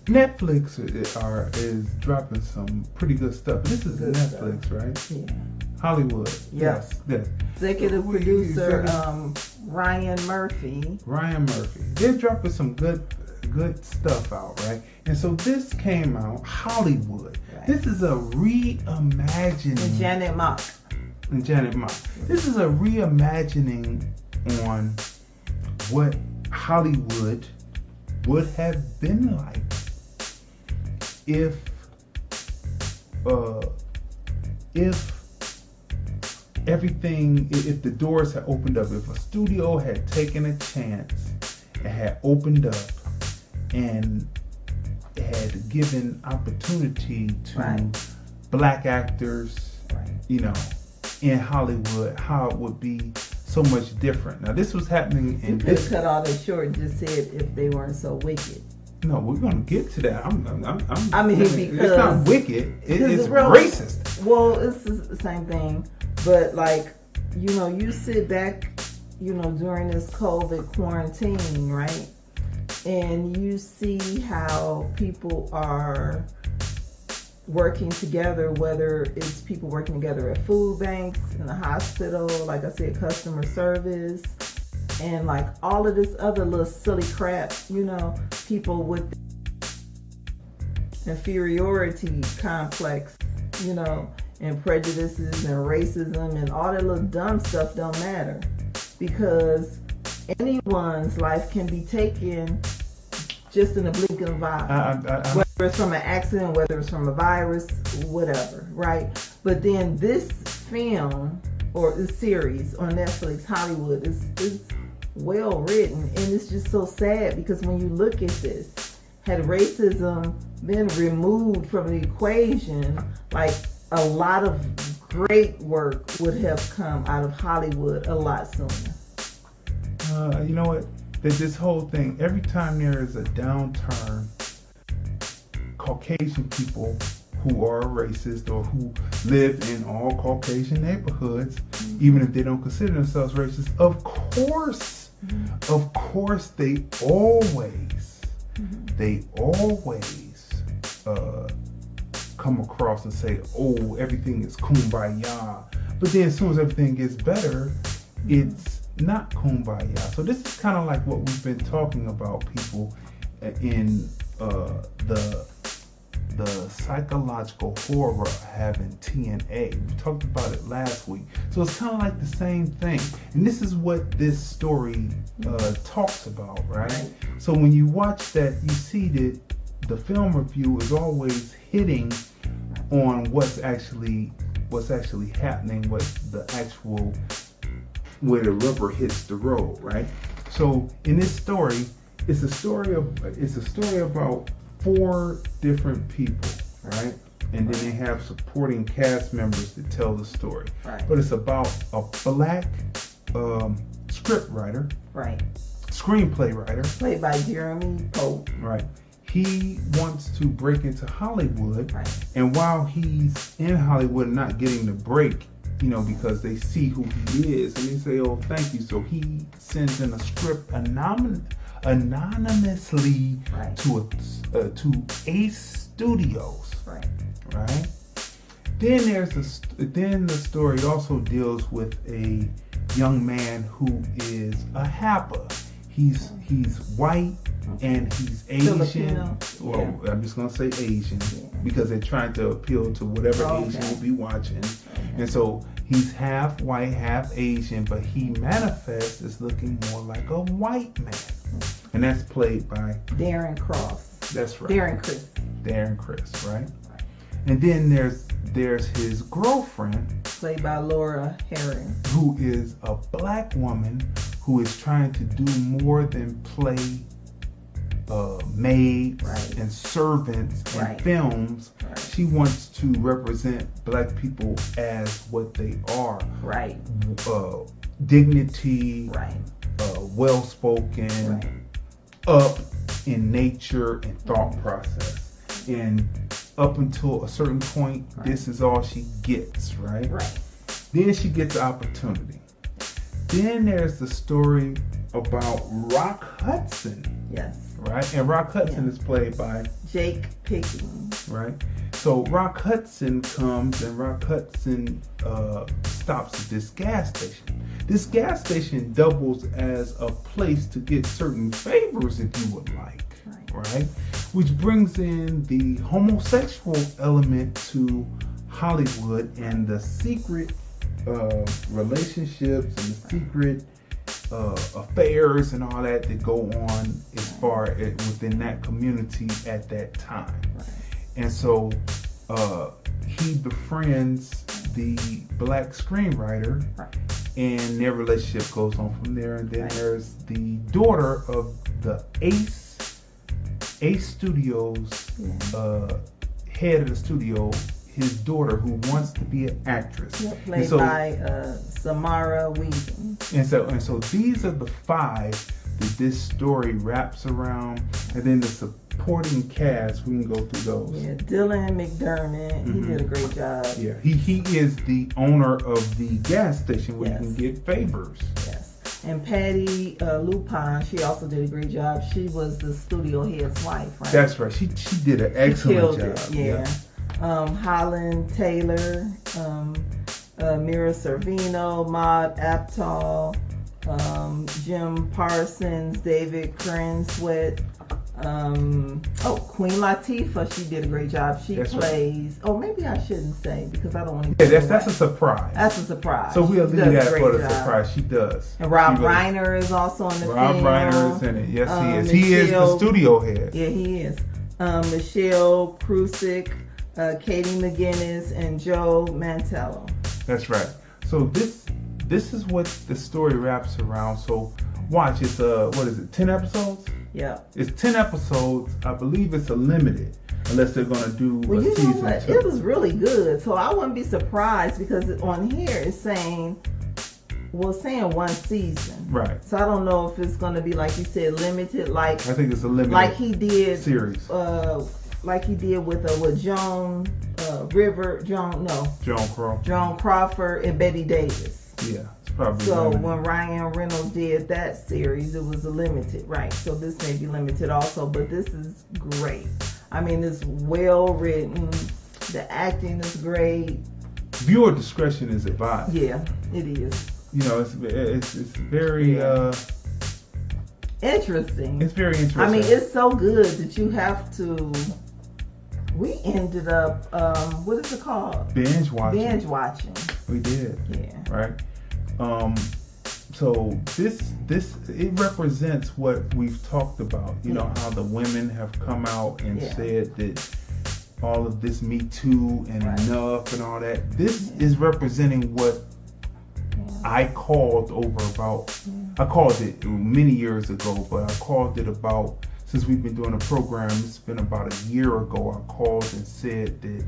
Netflix is dropping some pretty good stuff. This is Good Netflix, stuff. right? Yeah. Hollywood. Yeah. Yes. Executive producer Ryan Murphy. Ryan Murphy. They're dropping some good stuff out, right? And so this came out, Hollywood. Right. This is a reimagining. And Janet Mock. This is a reimagining on what Hollywood would have been like if everything, if the doors had opened up, if a studio had taken a chance and had opened up and had given opportunity to black actors, in Hollywood, how it would be so much different. Now, this was happening in You could have cut all that short and just said if they weren't so wicked. No, we're gonna get to that. I mean, because it's not wicked. It's racist. Well, it's the same thing, but like, you sit back, during this COVID quarantine, right, and you see how people are working together, whether it's people working together at food banks, in the hospital, like I said, customer service, and like all of this other little silly crap, people with inferiority complex, and prejudices and racism and all that little dumb stuff don't matter, because anyone's life can be taken just in a blink of an eye. Whether it's from an accident, whether it's from a virus, whatever, right? But then this film or this series on Netflix, Hollywood, is well written, and it's just so sad because when you look at this, had racism been removed from the equation, like a lot of great work would have come out of Hollywood a lot sooner. You know what? This whole thing, every time there is a downturn, Caucasian people who are racist or who live in all Caucasian neighborhoods, even if they don't consider themselves racist, of course, they always come across and say, oh, everything is kumbaya. But then as soon as everything gets better, it's not kumbaya. So this is kind of like what we've been talking about, people, in the psychological horror having TNA. We talked about it last week. So it's kind of like the same thing. And this is what this story talks about, right? So when you watch that, you see that the film review is always hitting on what's actually happening, where the rubber hits the road, right? So in this story, it's a story about 4 different people, right? And then they have supporting cast members that tell the story. Right. But it's about a black script writer, screenplay writer, played by Jeremy Pope. Right. He wants to break into Hollywood, and while he's in Hollywood, not getting the break, because they see who he is, and they say, "Oh, thank you." So he sends in a script anonymously to Ace Studios, right? Then the story also deals with a young man who is a happer. He's white and he's Asian. Filipino. Well, I'm just gonna say Asian because they're trying to appeal to whatever Asian will be watching. And so he's half white, half Asian, but he manifests as looking more like a white man. And that's played by Darren Cross. That's right. Darren Criss, right? And then there's his girlfriend, played by Laura Herring, who is a black woman who is trying to do more than play maids and servants in films. She wants to represent black people as what they are. Dignity, well-spoken, up in nature and thought process. And up until a certain point, this is all she gets, right? Then she gets the opportunity. Then there's the story about Rock Hudson. Yes. right? And Rock Hudson is played by Jake Picking. Right. So Rock Hudson comes, and Rock Hudson stops at this gas station. This gas station doubles as a place to get certain favors if you would like, right? Which brings in the homosexual element to Hollywood and the secret relationships and the secret affairs and all that go on as far as within that community at that time. And so he befriends the black screenwriter, and their relationship goes on from there. And then there's the daughter of the Ace Studios head of the studio, his daughter, who wants to be an actress. Played by Samara Weaving. And so these are the five that this story wraps around, and then the supporting cast, we can go through those. Yeah, Dylan McDermott, he did a great job. Yeah, he is the owner of the gas station where you can get favors. Yes. And Patty Lupin, she also did a great job. She was the studio head's wife, right? That's right. She did an excellent job. Yeah. Holland Taylor, Mira Servino, Maud Aptal, Jim Parsons, David Cranswet, Queen Latifah, she did a great job. She plays. Right. Oh, maybe I shouldn't say because I don't want to. Yeah, that's a surprise. That's a surprise. So we'll leave that for the surprise. She does. And Rob Reiner is also in the film. Rob Reiner is in it. Yes, he is. He is the studio head. Yeah, he is. Michelle Prusik, Katie McGinnis, and Joe Mantello. That's right. So this is what the story wraps around. So watch. It's 10 episodes? Yeah. It's 10 episodes. I believe it's a limited, unless they're going to do a season 2. It was really good. So I wouldn't be surprised because on here it's saying one season. Right. So I don't know if it's going to be, like you said, limited. Like I think it's a limited like he did series. Like he did with Joan Crawford and Betty Davis. Yeah. Probably so limited. When Ryan Reynolds did that series, it was a limited, right? So this may be limited also, but this is great. I mean, it's well written. The acting is great. Viewer discretion is advised. Yeah, it is. You know, it's very interesting. It's very interesting. I mean, it's so good that you have to. We ended up, what is it called? Binge watching. We did. Yeah. Right. So this it represents what we've talked about. You know how the women have come out and said that all of this Me Too and enough and all that. This is representing what I called I called it many years ago, but I called it about, since we've been doing a program, it's been about a year ago, I called and said that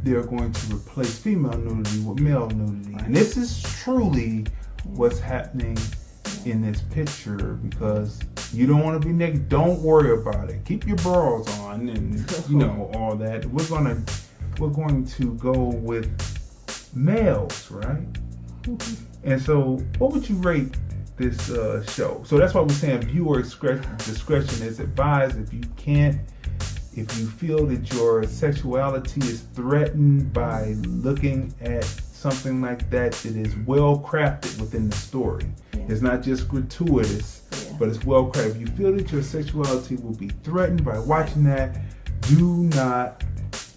they're going to replace female nudity with male nudity. And this is truly what's happening in this picture, because you don't want to be naked. Don't worry about it. Keep your bras on and all that. We're going to go with males, right? And so what would you rate this show? So that's why we're saying viewer discretion is advised. If you feel that your sexuality is threatened by looking at something like that is well crafted within the story. It's not just gratuitous, but it's well crafted. If you feel that your sexuality will be threatened by watching that, do not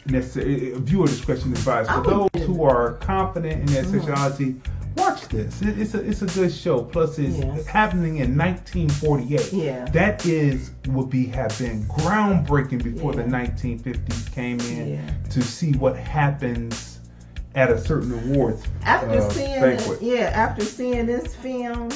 necessarily, viewer discretion advised. For those who are confident in their sexuality, watch this. It's a good show. Plus, it's happening in 1948. Yeah. That have been groundbreaking before the 1950s came in to see what happens at a certain awards banquet. After seeing this film,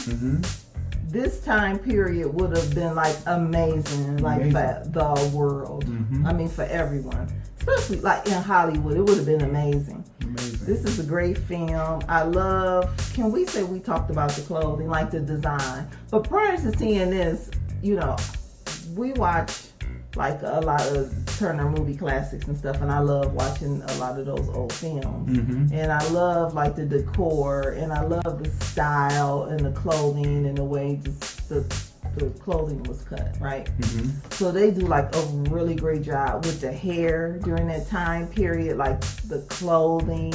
this time period would have been like amazing. For the world. I mean, for everyone, especially like in Hollywood, it would have been amazing. This is a great film. I love, can we say we talked about the clothing, like the design? But prior to seeing this, we watch like a lot of Turner movie classics and stuff, and I love watching a lot of those old films. And I love like the decor, and I love the style and the clothing and the way the the clothing was cut, right? Mm-hmm. So they do like a really great job with the hair during that time period, like the clothing.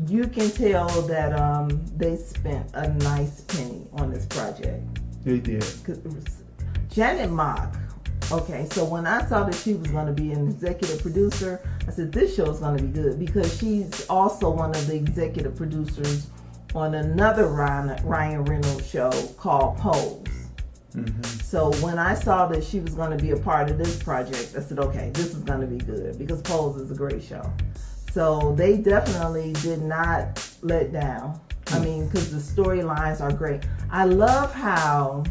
You can tell that they spent a nice penny on this project. They did. Janet Mock. Okay, so when I saw that she was going to be an executive producer, I said this show is going to be good because she's also one of the executive producers on another Ryan Reynolds show called Pose. Mm-hmm. So when I saw that she was going to be a part of this project, I said, okay, this is going to be good because Pose is a great show. So they definitely did not let down. I mean, because the storylines are great. I love how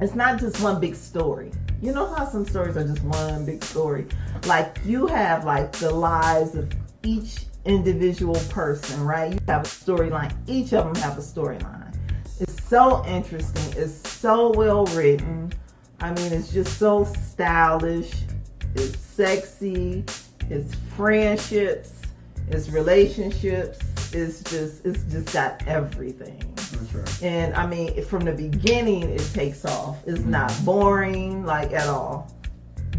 it's not just one big story. You know how some stories are just one big story? Like you have like the lives of each individual person, right? You have a storyline. Each of them have a storyline. It's so interesting. It's so well written. I mean, it's just so stylish. It's sexy. It's friendships. It's relationships. It's just got everything. That's right. And I mean, from the beginning, it takes off. It's not boring, like at all.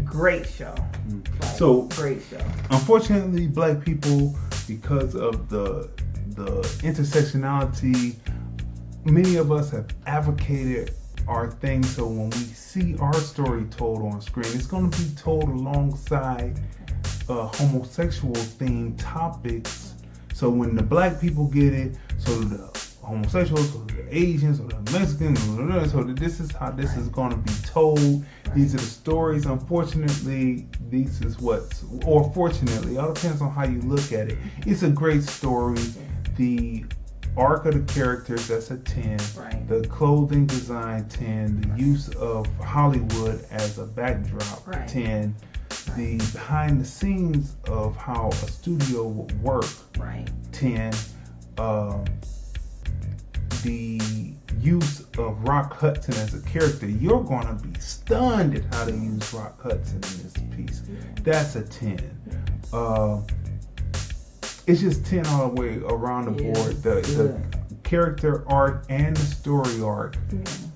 Great show. Like, So great show. Unfortunately, black people, because of the intersectionality, many of us have advocated our thing. So when we see our story told on screen, it's going to be told alongside homosexual themed topics. So when the black people get it, so the homosexuals, so the Asians, or the Mexicans, so this is how this is going to be told. These are the stories. Unfortunately, this is what's, or fortunately, it all depends on how you look at it. It's a great story. The arc of the characters, that's a 10. Right. The clothing design, 10. The use of Hollywood as a backdrop, Right. 10. The behind the scenes of how a studio would work, Right. 10. The use of Rock Hudson as a character, you're going to be stunned at how they use Rock Hudson in this piece. That's a 10. It's just 10 all the way around the board. The character arc and the story arc,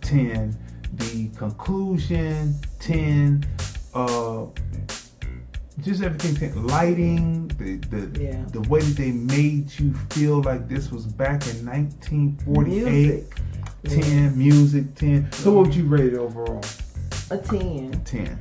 10. The conclusion, 10. Just everything, 10. Lighting, the way that they made you feel like this was back in 1948. Music. 10. Music, 10. So what would you rate it overall? A 10. 10.